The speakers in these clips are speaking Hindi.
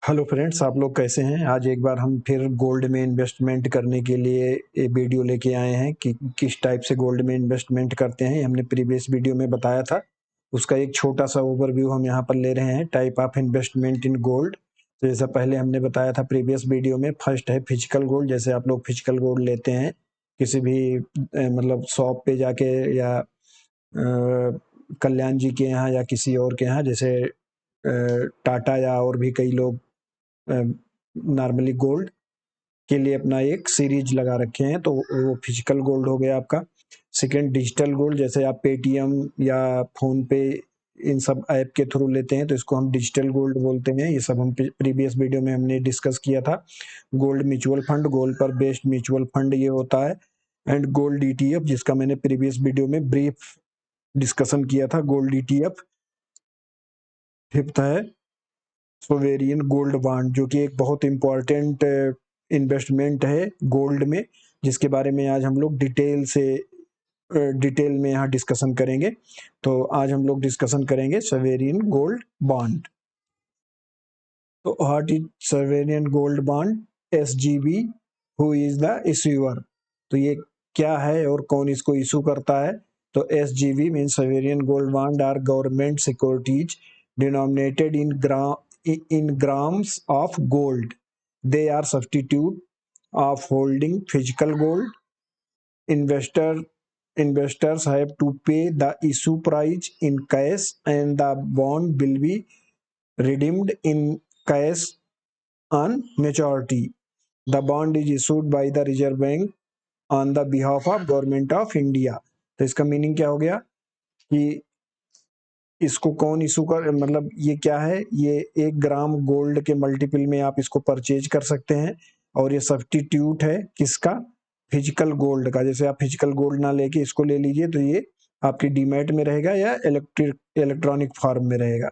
हेलो फ्रेंड्स, आप लोग कैसे हैं। आज एक बार हम फिर गोल्ड में इन्वेस्टमेंट करने के लिए एक वीडियो लेके आए हैं कि किस टाइप से गोल्ड में इन्वेस्टमेंट करते हैं। हमने प्रीवियस वीडियो में बताया था, उसका एक छोटा सा ओवरव्यू हम यहाँ पर ले रहे हैं। Type of investment in gold, तो जैसा पहले हमने बताया था प्रीवियस वीडियो में, फर्स्ट है फिजिकल गोल्ड। जैसे आप लोग फिजिकल गोल्ड लेते हैं किसी भी मतलब शॉप पे जाके या कल्याण जी के यहाँ या किसी और के यहाँ, जैसे टाटा या और भी कई लोग नॉर्मली गोल्ड के लिए अपना एक सीरीज लगा रखे हैं, तो वो फिजिकल गोल्ड हो गया आपका। सेकंड डिजिटल गोल्ड, जैसे आप पेटीएम या फोन पे इन सब ऐप के थ्रू लेते हैं तो इसको हम डिजिटल गोल्ड बोलते हैं। ये सब हम प्रीवियस वीडियो में हमने डिस्कस किया था। गोल्ड म्यूचुअल फंड, गोल्ड पर बेस्ड म्यूचुअल फंड ये होता है। एंड गोल्ड ईटीएफ, जिसका मैंने प्रीवियस वीडियो में ब्रीफ डिस्कशन किया था, गोल्ड ईटीएफ। फिफ्थ है सोवेरियन गोल्ड बॉन्ड, जो कि एक बहुत इंपॉर्टेंट इन्वेस्टमेंट है गोल्ड में, जिसके बारे में आज हम लोग डिटेल में यहाँ डिस्कशन करेंगे। तो आज हम लोग डिस्कशन करेंगे सोवेरियन गोल्ड बॉन्ड। तो what is sovereign gold bond? SGB, who is the issuer? तो ये क्या है और कौन इसको इशू करता है? तो SGB mean sovereign gold bond are government securities denominated in grams of gold. They are substitute of holding physical gold. Investor Investors have to pay the issue price in cash, and the bond will be redeemed in cash on maturity. The bond is issued by the Reserve Bank on the behalf of Government of India. तो इसका मीनिंग क्या हो गया कि इसको कौन इशू कर, मतलब ये क्या है, ये 1 ग्राम गोल्ड के मल्टीपल में आप इसको परचेज कर सकते हैं। और ये सब्स्टिट्यूट है किसका? फिजिकल गोल्ड का। जैसे आप फिजिकल गोल्ड ना लेके इसको ले लीजिए तो ये आपकी डीमैट में रहेगा या इलेक्ट्रॉनिक फॉर्म में रहेगा।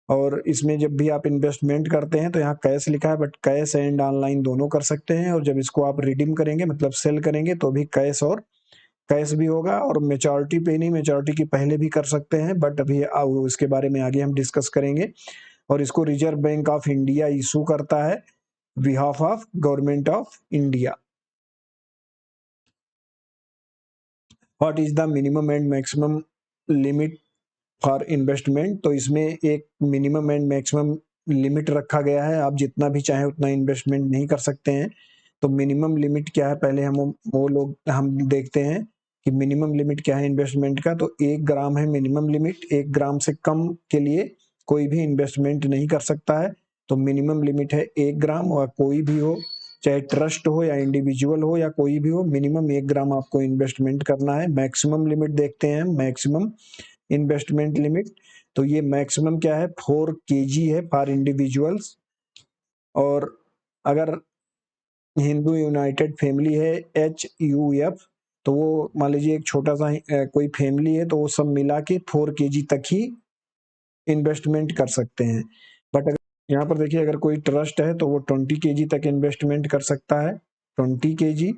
और इसमें जब भी आप इन्वेस्टमेंट करते हैं तो यहाँ कैश लिखा है, बट कैश एंड ऑनलाइन दोनों कर सकते हैं। और जब इसको आप रिडीम करेंगे, मतलब सेल करेंगे, तो भी कैश भी होगा। और मेचोरिटी पे नहीं, मेचोरिटी की पहले भी कर सकते हैं, बट अभी इसके बारे में आगे हम डिस्कस करेंगे। और इसको reserve bank of India issue करता है behalf of government of India. What is the minimum and maximum limit for investment? तो इसमें एक मिनिमम एंड मैक्सिमम लिमिट रखा गया है, आप जितना भी चाहे उतना इन्वेस्टमेंट नहीं कर सकते हैं। तो मिनिमम लिमिट क्या है, पहले हम देखते हैं कि मिनिमम लिमिट क्या है इन्वेस्टमेंट का। तो 1 ग्राम है मिनिमम लिमिट। 1 ग्राम से कम के लिए कोई भी इन्वेस्टमेंट नहीं कर सकता है। तो मिनिमम लिमिट है 1 ग्राम, और कोई भी हो, चाहे ट्रस्ट हो या इंडिविजुअल हो या कोई भी हो, मिनिमम 1 ग्राम आपको इन्वेस्टमेंट करना है। मैक्सिमम लिमिट देखते हैं, मैक्सिमम इन्वेस्टमेंट लिमिट। तो ये मैक्सिमम क्या है, 4 kg है फॉर इंडिविजुअल्स। और अगर हिंदू यूनाइटेड फैमिली है, HUF, तो वो मान लीजिए एक छोटा सा कोई फैमिली है, तो वो सब मिला के 4 kg तक ही इन्वेस्टमेंट कर सकते हैं। बट अगर यहाँ पर देखिए, अगर कोई ट्रस्ट है तो वो 20 kg तक इन्वेस्टमेंट कर सकता है, 20 kg।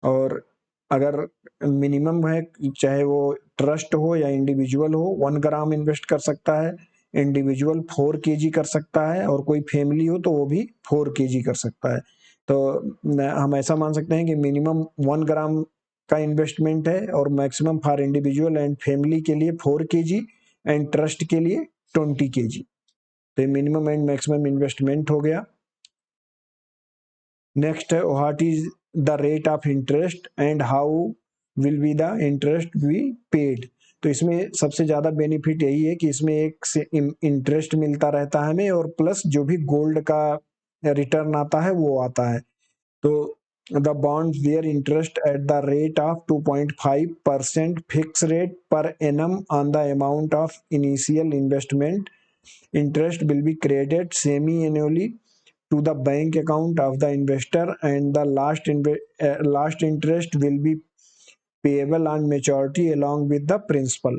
और अगर मिनिमम है, चाहे वो ट्रस्ट हो या इंडिविजुअल हो, 1 ग्राम इन्वेस्ट कर सकता है। इंडिविजुअल 4 kg कर सकता है, और कोई फैमिली हो तो वो भी 4 kg कर सकता है। तो हम ऐसा मान सकते हैं कि मिनिमम 1 ग्राम का इन्वेस्टमेंट है, और maximum for individual and family के लिए 4 kg, एंड ट्रस्ट के लिए 20 kg। तो ये मिनिमम एंड मैक्सिमम इन्वेस्टमेंट हो गया। नेक्स्ट है what is the rate of interest and how will be the interest be paid? तो इसमें सबसे ज्यादा बेनिफिट यही है कि इसमें एक से इंटरेस्ट मिलता रहता है हमें, और प्लस जो भी गोल्ड का रिटर्न आता है वो आता है। तो the bond wear interest at the rate of 2.5% fix rate पर annum on the amount of initial investment. Interest will be credited semi-annually to the bank account of the investor, and the last interest will be payable on maturity along with the principal.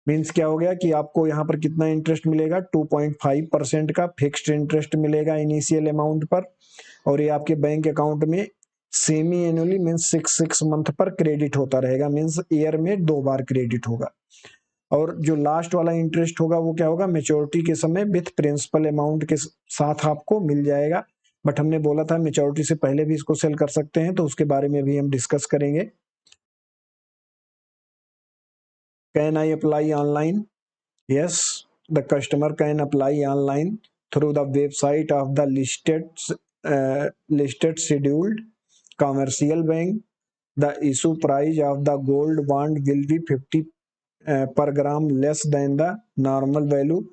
Means क्या हो गया कि आपको यहाँ पर कितना इंटरेस्ट मिलेगा, 2.5% का फिक्स्ड इंटरेस्ट मिलेगा इनिशियल अमाउंट पर, और ये आपके बैंक अकाउंट में सेमी एनुअली मीन्स 6 मंथ पर क्रेडिट होता रहेगा, मीन्स ईयर में 2 बार क्रेडिट होगा। और जो लास्ट वाला इंटरेस्ट होगा वो क्या होगा, मेच्योरिटी के समय विथ प्रिंसिपल अमाउंट के साथ आपको मिल जाएगा। बट हमने बोला था मेच्योरिटी से पहले भी इसको सेल कर सकते हैं, तो उसके बारे में भी हम डिस्कस करेंगे। Can I apply online? Yes, the customer can apply online through the website of the listed scheduled commercial bank. The issue price of the gold bond will be 50 per gram less than the normal value.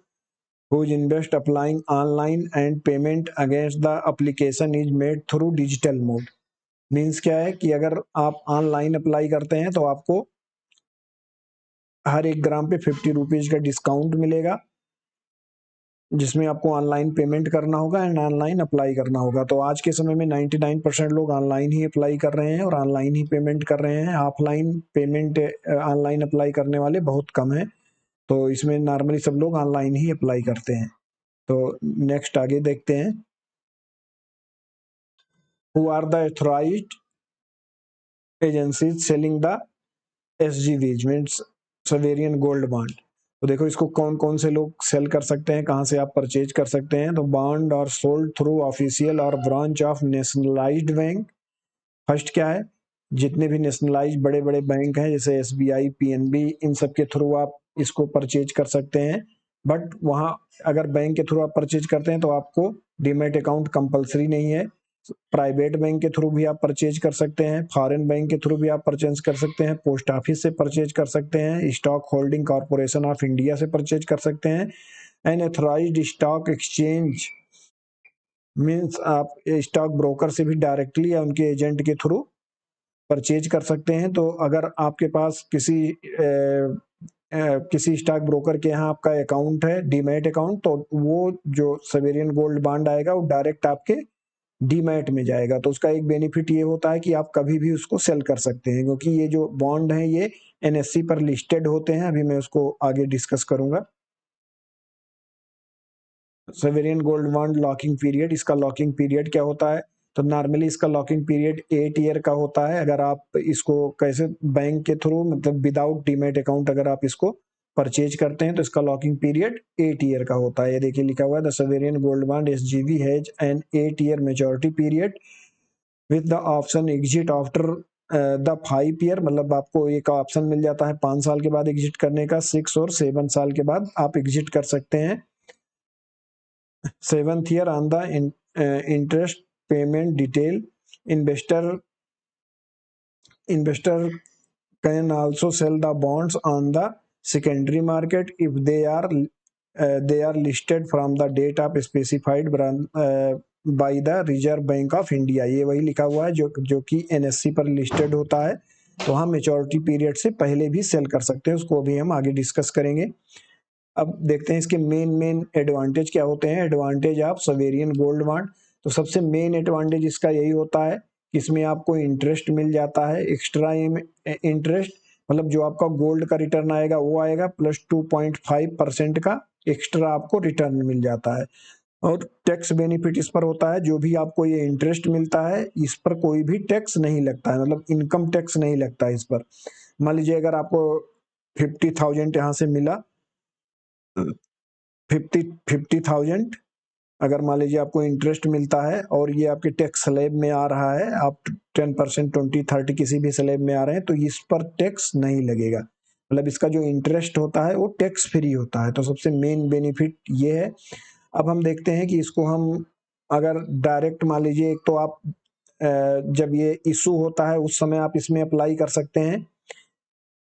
Whose invest applying online and payment against the application is made through digital mode. Means क्या है कि अगर आप ऑनलाइन अप्लाई करते हैं तो आपको हर 1 ग्राम पे 50 रुपीज का डिस्काउंट मिलेगा, जिसमें आपको ऑनलाइन पेमेंट करना होगा एंड ऑनलाइन अप्लाई करना होगा। तो आज के समय में 99% लोग ऑनलाइन ही अप्लाई कर रहे हैं और ऑनलाइन ही पेमेंट कर रहे हैं। ऑफलाइन पेमेंट ऑनलाइन अप्लाई करने वाले बहुत कम हैं, तो इसमें नॉर्मली सब लोग ऑनलाइन ही अप्लाई करते हैं। तो नेक्स्ट आगे देखते हैं। Who are the authorised agencies selling the SGVs means sovereign gold bond. तो देखो इसको कौन कौन से लोग सेल कर सकते हैं, कहाँ से आप परचेज कर सकते हैं। तो बॉन्ड और सोल्ड थ्रू ऑफिशियल और branch of nationalised bank. First क्या है, जितने भी नेशनलाइज्ड बड़े बड़े बैंक हैं जैसे SBI, PNB, इन सब के थ्रू आप इसको परचेज कर सकते हैं। बट वहाँ अगर बैंक के थ्रू आप परचेज करते हैं तो आपको डीमैट अकाउंट कंपलसरी नहीं है। प्राइवेट बैंक के थ्रू भी आप परचेज कर सकते हैं, फॉरेन बैंक के थ्रू भी आप परचेज कर सकते हैं, पोस्ट ऑफिस से परचेज कर सकते हैं, stock holding corporation of India से परचेज कर सकते हैं। And authorised stock exchange means आप स्टॉक ब्रोकर से भी डायरेक्टली या उनके एजेंट के थ्रू परचेज कर सकते हैं। तो अगर आपके पास किसी स्टॉक ब्रोकर के यहाँ आपका अकाउंट है, डीमैट अकाउंट, तो वो जो सवेरियन गोल्ड बॉन्ड आएगा वो डायरेक्ट आपके डीमैट में जाएगा। तो उसका एक बेनिफिट ये होता है कि आप कभी भी उसको सेल कर सकते हैं, क्योंकि ये जो बॉन्ड है ये NSE पर लिस्टेड होते हैं। अभी मैं उसको आगे डिस्कस करूंगा। सवेरियन गोल्ड बॉन्ड लॉकिंग पीरियड, इसका लॉकिंग पीरियड क्या होता है? तो नॉर्मली इसका लॉकिंग पीरियड 8 ईयर का होता है। अगर आप इसको कैसे बैंक के थ्रू मतलब विदाउट डीमैट अकाउंट अगर आप इसको परचेज करते हैं तो इसका लॉकिंग पीरियड 8 ईयर का होता है। ये देखिए लिखा हुआ है the sovereign gold bond SGB has an 8 year maturity period with the option exit after the 5 year. मतलब आपको एक ऑप्शन मिल जाता है 5 साल के बाद एग्जिट करने का, 6 और 7 साल के बाद आप एग्जिट कर सकते हैं। 7th year on the interest payment detail. Investor can also sell the bonds on the secondary market if they are listed from the date of specified by the Reserve Bank of India। ये वही लिखा हुआ है जो कि NSE पर लिस्टेड होता है, तो हम मेच्योरिटी पीरियड से पहले भी सेल कर सकते हैं, उसको भी हम आगे डिस्कस करेंगे। अब देखते हैं इसके मेन एडवांटेज क्या होते हैं। एडवांटेज ऑफ सवेरियन गोल्ड बॉन्ड, तो सबसे मेन एडवांटेज इसका यही होता है कि इसमें आपको इंटरेस्ट मिल जाता है, एक्स्ट्रा इंटरेस्ट, मतलब जो आपका गोल्ड का रिटर्न आएगा वो आएगा प्लस 2.5% का एक्स्ट्रा आपको रिटर्न मिल जाता है। और टैक्स बेनिफिट इस पर होता है, जो भी आपको ये इंटरेस्ट मिलता है इस पर कोई भी टैक्स नहीं लगता है, मतलब इनकम टैक्स नहीं लगता है इस पर। मान लीजिए अगर आपको 50,000 यहाँ से मिला, 50,000 अगर मान लीजिए आपको इंटरेस्ट मिलता है और ये आपके टैक्स स्लैब में आ रहा है, आप 10%, 20, 30 किसी भी स्लैब में आ रहे हैं तो इस पर टैक्स नहीं लगेगा। मतलब इसका जो इंटरेस्ट होता है वो टैक्स फ्री होता है, तो सबसे मेन बेनिफिट ये है। अब हम देखते हैं कि इसको हम अगर डायरेक्ट मान लीजिए, एक तो आप जब ये इशू होता है उस समय आप इसमें अप्लाई कर सकते हैं,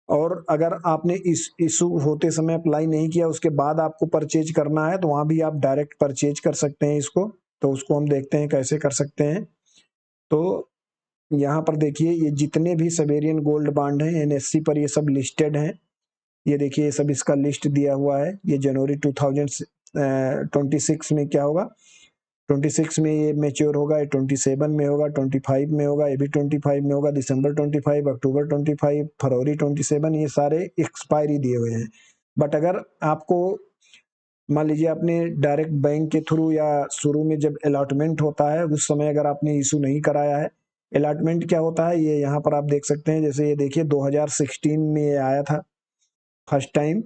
और अगर आपने इस इशू होते समय अप्लाई नहीं किया उसके बाद आपको परचेज करना है तो वहां भी आप डायरेक्ट परचेज कर सकते हैं इसको। तो उसको हम देखते हैं कैसे कर सकते हैं। तो यहाँ पर देखिए ये जितने भी सवेरियन गोल्ड बॉन्ड हैं NSE पर ये सब लिस्टेड हैं। ये देखिए ये सब इसका लिस्ट दिया हुआ है। ये जनवरी 2026 में क्या होगा, 26 में ये मेच्योर होगा, ये 27 में होगा, 25 में होगा, ये भी 25 में होगा, दिसंबर 25, अक्टूबर 25, फरवरी 27, ये सारे एक्सपायरी दिए हुए हैं। बट अगर आपको मान लीजिए आपने डायरेक्ट बैंक के थ्रू या शुरू में जब अलॉटमेंट होता है उस समय अगर आपने इशू नहीं कराया है, अलॉटमेंट क्या होता है ये यहाँ पर आप देख सकते हैं। जैसे ये देखिए 2016 में ये आया था फर्स्ट टाइम,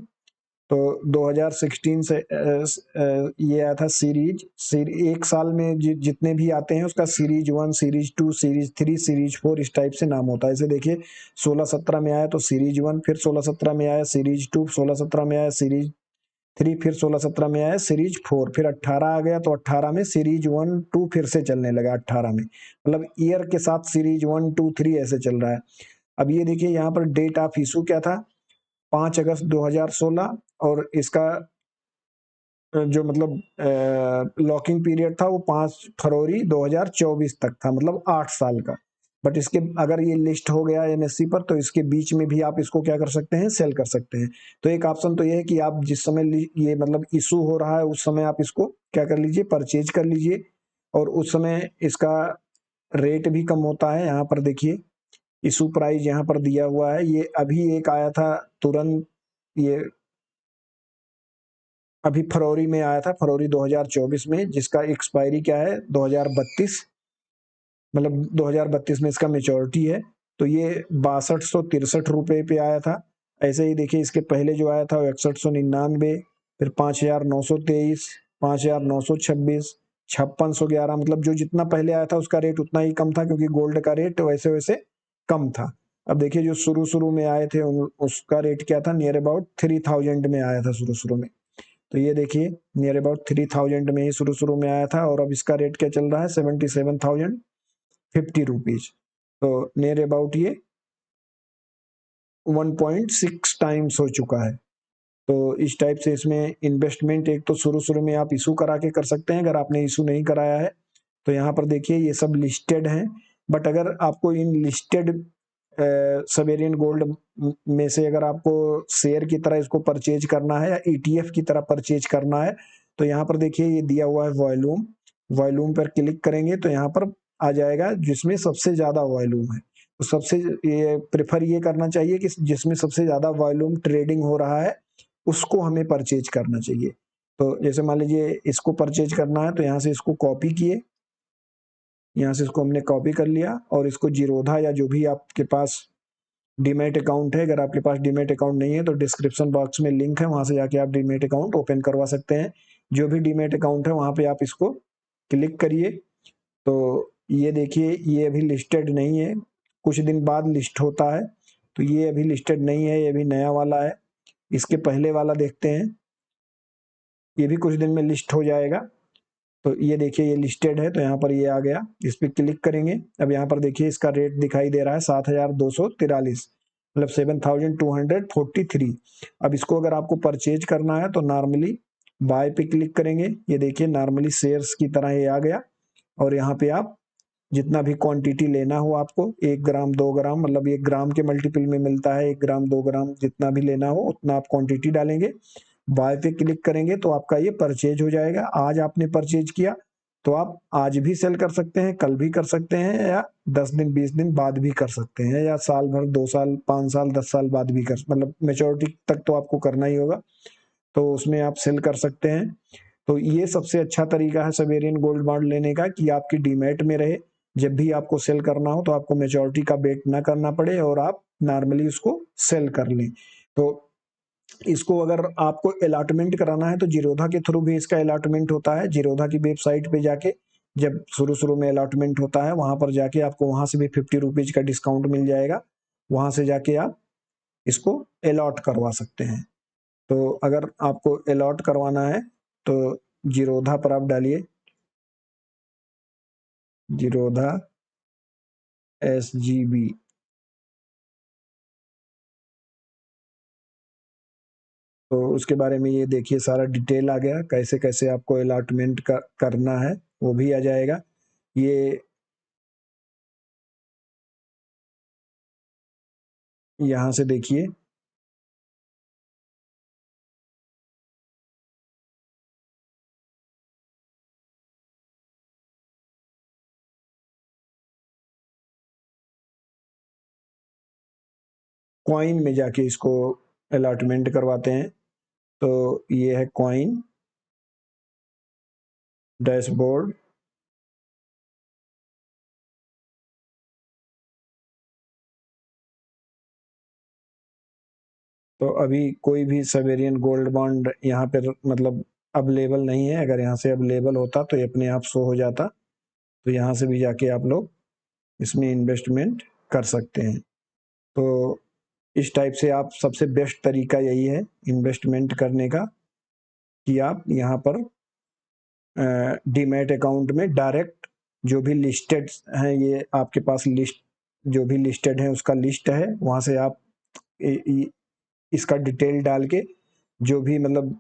तो 2016 से ये आया था सीरीज। एक साल में जितने भी आते हैं उसका सीरीज 1, सीरीज 2, सीरीज 3, सीरीज 4 इस टाइप से नाम होता है। ऐसे देखिए 16-17 में आया तो सीरीज 1, फिर 16-17 में आया सीरीज 2, 16-17 में आया सीरीज 3, फिर 16-17 में आया सीरीज 4, फिर 18 आ गया तो 18 में सीरीज 1, 2 फिर से चलने लगा 18 में, मतलब ईयर के साथ सीरीज 1, 2, 3 ऐसे चल रहा है। अब ये देखिए यहाँ पर डेट ऑफ इशू क्या था, 5 अगस्त 2016, और इसका जो मतलब लॉकिंग पीरियड था वो 5 फरवरी 2024 तक था, मतलब 8 साल का। बट इसके अगर ये लिस्ट हो गया एनएससी पर तो इसके बीच में भी आप इसको क्या कर सकते हैं, सेल कर सकते हैं। तो एक ऑप्शन तो ये है कि आप जिस समय ये मतलब इशू हो रहा है उस समय आप इसको क्या कर लीजिए, परचेज कर लीजिए, और उस समय इसका रेट भी कम होता है। यहाँ पर देखिए इशू प्राइस यहाँ पर दिया हुआ है, ये अभी एक आया था तुरंत, ये अभी फरवरी में आया था, फरवरी 2024 में, जिसका एक्सपायरी क्या है 2032, मतलब 2032 में इसका मेच्योरिटी है। तो ये 6263 रुपये पे आया था। ऐसे ही देखिए इसके पहले जो आया था वो 6199, फिर 5923, 5926, 5611, मतलब जो जितना पहले आया था उसका रेट उतना ही कम था, क्योंकि गोल्ड का रेट वैसे वैसे कम था। अब देखिए जो शुरू शुरू में आए थे उसका रेट क्या था, नियर अबाउट 3000 में आया था शुरू शुरू में। तो ये देखिए नियर अबाउट 3000 में ही शुरू शुरू में आया था, और अब इसका रेट क्या चल रहा है, 77,050 रुपीज। तो नियर अबाउट ये 1.6 टाइम्स हो चुका है। तो इस टाइप से इसमें इन्वेस्टमेंट, एक तो शुरू शुरू में आप इशू करा के कर सकते हैं, अगर आपने इशू नहीं कराया है तो यहाँ पर देखिए ये सब लिस्टेड हैं। बट अगर आपको इन लिस्टेड सवेरियन गोल्ड में से अगर आपको शेयर की तरह इसको परचेज करना है या ईटीएफ की तरह परचेज करना है, तो यहाँ पर देखिए ये दिया हुआ है वॉल्यूम, वॉल्यूम पर क्लिक करेंगे तो यहाँ पर आ जाएगा जिसमें सबसे ज्यादा वॉल्यूम है। तो सबसे ये प्रेफर ये करना चाहिए कि जिसमें सबसे ज्यादा वॉल्यूम ट्रेडिंग हो रहा है उसको हमें परचेज करना चाहिए। तो जैसे मान लीजिए इसको परचेज करना है तो यहाँ से इसको कॉपी किए, यहाँ से इसको हमने कॉपी कर लिया, और इसको जीरोधा या जो भी आपके पास डीमेट अकाउंट है, अगर आपके पास डीमेट अकाउंट नहीं है तो डिस्क्रिप्शन बॉक्स में लिंक है, वहां से जाके आप डीमेट अकाउंट ओपन करवा सकते हैं। जो भी डीमेट अकाउंट है वहां पे आप इसको क्लिक करिए। तो ये देखिए ये अभी लिस्टेड नहीं है, कुछ दिन बाद लिस्ट होता है, तो ये अभी लिस्टेड नहीं है, ये अभी नया वाला है। इसके पहले वाला देखते हैं, ये भी कुछ दिन में लिस्ट हो जाएगा। तो ये देखिए ये लिस्टेड है, तो यहाँ पर ये आ गया, इस पर क्लिक करेंगे। अब यहाँ पर देखिए इसका रेट दिखाई दे रहा है 7243, मतलब 7243। अब इसको अगर आपको परचेज करना है तो नॉर्मली बाय पे क्लिक करेंगे, ये देखिए नॉर्मली शेयर्स की तरह ये आ गया, और यहाँ पे आप जितना भी क्वांटिटी लेना हो आपको, 1 ग्राम 2 ग्राम, मतलब 1 ग्राम के मल्टीपल में मिलता है, 1 ग्राम 2 ग्राम जितना भी लेना हो उतना आप क्वांटिटी डालेंगे, बाय पे क्लिक करेंगे तो आपका ये परचेज हो जाएगा। आज आपने परचेज किया तो आप आज भी सेल कर सकते हैं, कल भी कर सकते हैं, या 10 दिन 20 दिन बाद भी कर सकते हैं, या साल भर 2 साल 5 साल 10 साल बाद भी कर, मतलब मेच्योरिटी तक तो आपको करना ही होगा, तो उसमें आप सेल कर सकते हैं। तो ये सबसे अच्छा तरीका है सवेरियन गोल्ड बॉन्ड लेने का, कि आपकी डीमेट में रहे, जब भी आपको सेल करना हो तो आपको मेच्योरिटी का वेट ना करना पड़े और आप नॉर्मली उसको सेल कर लें। तो इसको अगर आपको अलॉटमेंट कराना है तो जीरोधा के थ्रू भी इसका अलॉटमेंट होता है। जीरोधा की वेबसाइट पे जाके जब शुरू शुरू में अलॉटमेंट होता है वहां पर जाके आपको वहां से भी 50 रुपीज का डिस्काउंट मिल जाएगा, वहां से जाके आप इसको अलॉट करवा सकते हैं। तो अगर आपको अलॉट करवाना है तो जीरोधा पर आप डालिए, जीरोधा SGB, तो उसके बारे में ये देखिए सारा डिटेल आ गया, कैसे कैसे आपको अलॉटमेंट करना है वो भी आ जाएगा। ये यहाँ से देखिए कॉइन में जाके इसको अलॉटमेंट करवाते हैं। तो ये है कॉइन डैशबोर्ड, तो अभी कोई भी सवेरियन गोल्ड बॉन्ड यहाँ पे मतलब अवेलेबल नहीं है। अगर यहाँ से अवेलेबल होता तो ये अपने आप शो हो जाता, तो यहाँ से भी जाके आप लोग इसमें इन्वेस्टमेंट कर सकते हैं। तो इस टाइप से आप सबसे बेस्ट तरीका यही है इन्वेस्टमेंट करने का कि आप यहाँ पर डीमैट अकाउंट में डायरेक्ट जो भी लिस्टेड हैं, ये आपके पास लिस्ट जो भी लिस्टेड है उसका लिस्ट है, वहाँ से आप इसका डिटेल डाल के जो भी मतलब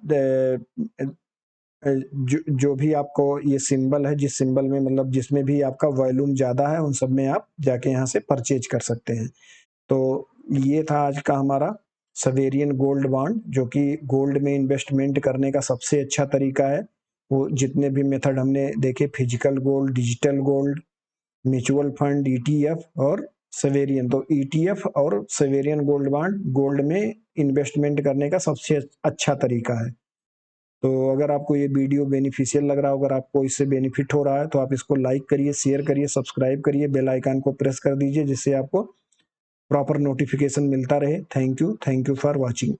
जो भी आपको ये सिंबल है, जिस सिंबल में मतलब जिसमें भी आपका वॉल्यूम ज़्यादा है, उन सब में आप जाके यहाँ से परचेज कर सकते हैं। तो ये था आज का हमारा सवेरियन गोल्ड बॉन्ड, जो कि गोल्ड में इन्वेस्टमेंट करने का सबसे अच्छा तरीका है। वो जितने भी मेथड हमने देखे, physical gold, digital gold, mutual fund, ETF और सवेरियन, तो ईटीएफ और सवेरियन गोल्ड बॉन्ड गोल्ड में इन्वेस्टमेंट करने का सबसे अच्छा तरीका है। तो अगर आपको ये वीडियो बेनिफिशियल लग रहा हो, अगर आपको इससे बेनिफिट हो रहा है, तो आप इसको लाइक करिए, शेयर करिए, सब्सक्राइब करिए, बेल आइकन को प्रेस कर दीजिए, जिससे आपको प्रॉपर नोटिफिकेशन मिलता रहे। Thank you for watching.